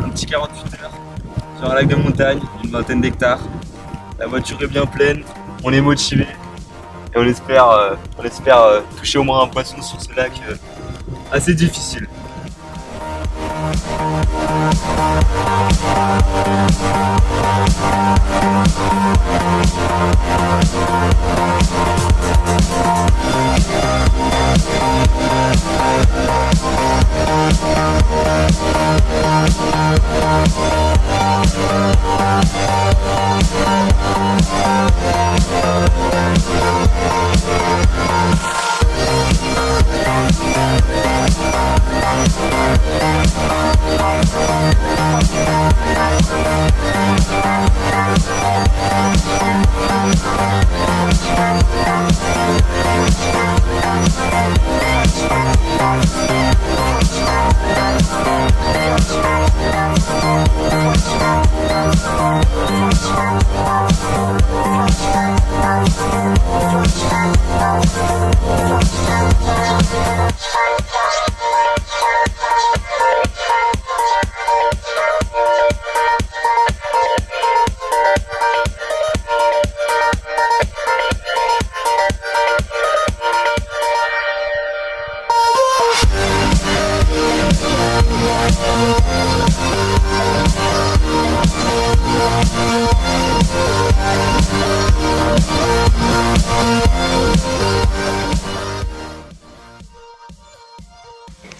un petit 48 heures sur un lac de montagne, une vingtaine d'hectares. La voiture est bien pleine, on est motivé et on espère toucher au moins un poisson sur ce lac assez difficile.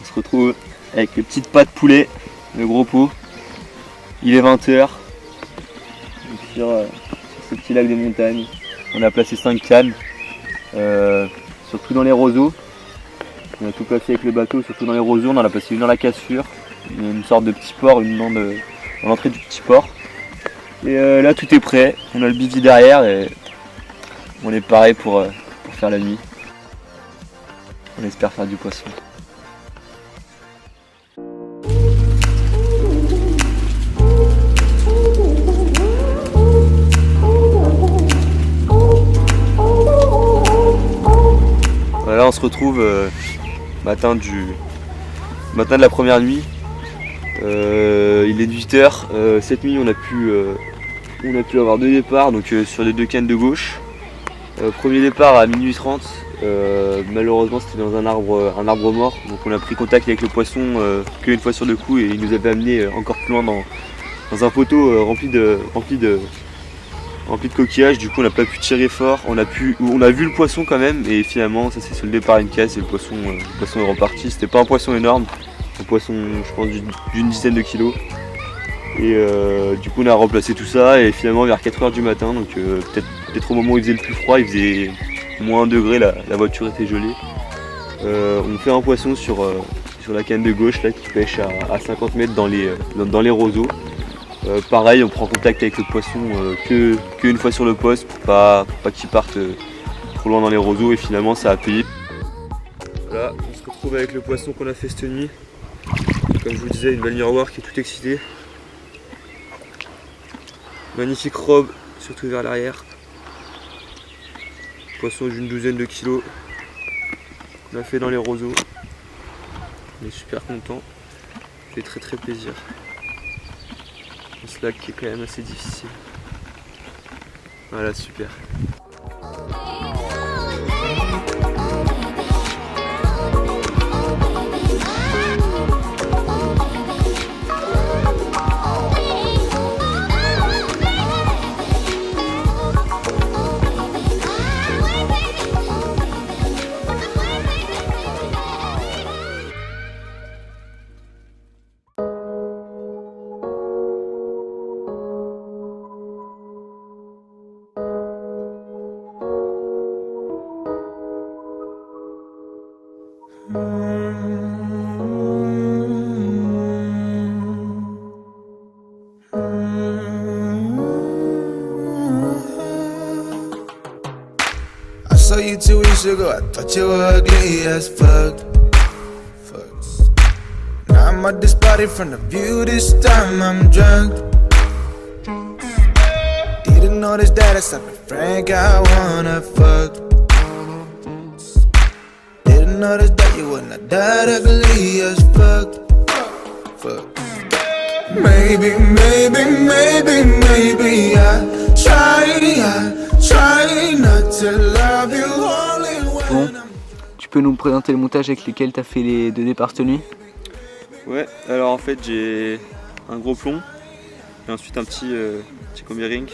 On se retrouve avec les petites pattes poulet, le gros pot. Il est 20 h sur ce petit lac de montagne. On a placé 5 cannes, surtout dans les roseaux. On a tout placé avec le bateau, surtout dans les roseaux. On en a placé une dans la cassure, une sorte de petit port, une dans l'entrée du petit port. Et là tout est prêt, on a le bivy derrière et on est paré pour faire la nuit. On espère faire du poisson. Là on se retrouve matin de la première nuit. Il est 18 h. Cette nuit on a pu avoir 2 départs donc, sur les 2 cannes de gauche. Premier départ à minuit 30. Malheureusement c'était dans un arbre mort, donc on a pris contact avec le poisson qu'une fois sur le coup et il nous avait amené encore plus loin dans un poteau rempli de coquillages. Du coup on n'a pas pu tirer fort, on a vu le poisson quand même et finalement ça s'est soldé par une casse et le poisson est reparti. C'était pas un poisson énorme, un poisson je pense d'une dizaine de kilos. Et du coup on a remplacé tout ça et finalement vers 4 h du matin, donc peut-être au moment où il faisait le plus froid, il faisait moins 1 degré, la voiture était gelée. On fait un poisson sur la canne de gauche là, qui pêche à 50 mètres dans les roseaux. Pareil, on prend contact avec le poisson qu'une fois sur le poste pour pas qu'il parte trop loin dans les roseaux et finalement ça a payé. Voilà, on se retrouve avec le poisson qu'on a fait cette nuit. Comme je vous disais, une belle miroir qui est tout excitée. Magnifique robe, surtout vers l'arrière. Poisson d'une douzaine de kilos. On a fait dans les roseaux. On est super content. Ça fait très très plaisir. Ce lac qui est quand même assez difficile. Voilà, super. I saw you 2 weeks ago, I thought you were ugly as fuck. Now I'm at this party from the view, this time I'm drunk. Didn't notice that it's up with Frank, I wanna fuck. Didn't notice that you were not that ugly as fuck. Maybe, maybe, maybe, maybe I try not to love you only Bon, when I'm... tu peux nous présenter le montage avec lequel tu as fait les 2 départs cette nuit? Ouais, alors en fait j'ai un gros plomb et ensuite un petit combi ring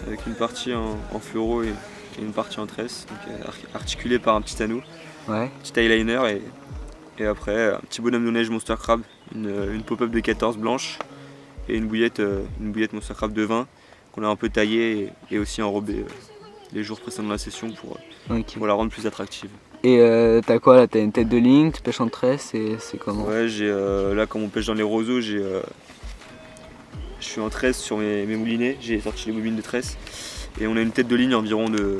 avec une partie en fluoro et une partie en tresse, donc articulée par un petit anneau, Ouais. petit eyeliner et après un petit bonhomme de neige Monster Crab, une pop-up de 14 blanche et une bouillette Monster Crab de 20 qu'on a un peu taillée et aussi enrobée les jours précédents de la session Ok. pour la rendre plus attractive. Et t'as quoi là? T'as une tête de ligne, tu pêches en tresse et c'est comment? Ouais, j'ai là comme on pêche dans les roseaux, je suis en tresse sur mes moulinets, j'ai sorti les bobines de tresse et on a une tête de ligne environ de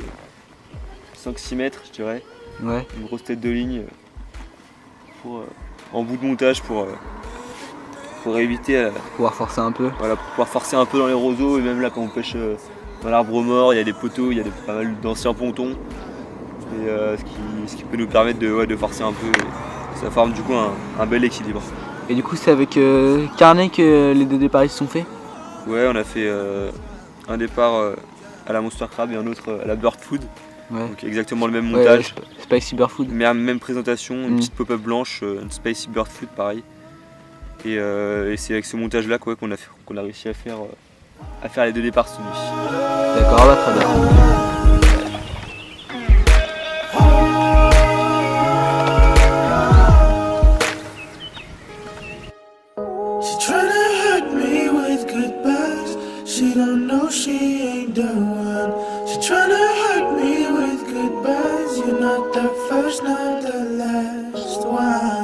5-6 mètres je dirais, Ouais. une grosse tête de ligne en bout de montage pour éviter Pouvoir forcer un peu. voilà, pour pouvoir forcer un peu dans les roseaux et même là quand on pêche dans l'arbre mort, il y a des poteaux, il y a pas mal d'anciens pontons et ce qui peut nous permettre de forcer un peu et ça forme du coup un bel équilibre. Et du coup c'est avec Carnet que les 2 départs ils se sont faits? Ouais, on a fait un départ à la Monster Crab et un autre à la Bird Food, Ouais. donc exactement le même Ouais, montage, Spicy Bear Food. même présentation, une Mm. petite pop-up blanche, une Spicy Bird Food pareil. Et c'est avec ce montage là qu'on a réussi à faire les 2 départs cette nuit. D'accord, bah, très bien. She tryna hurt me with goodbyes. She don't know she ain't the one. She tryna hurt me with goodbyes. You're not the first, not the last one.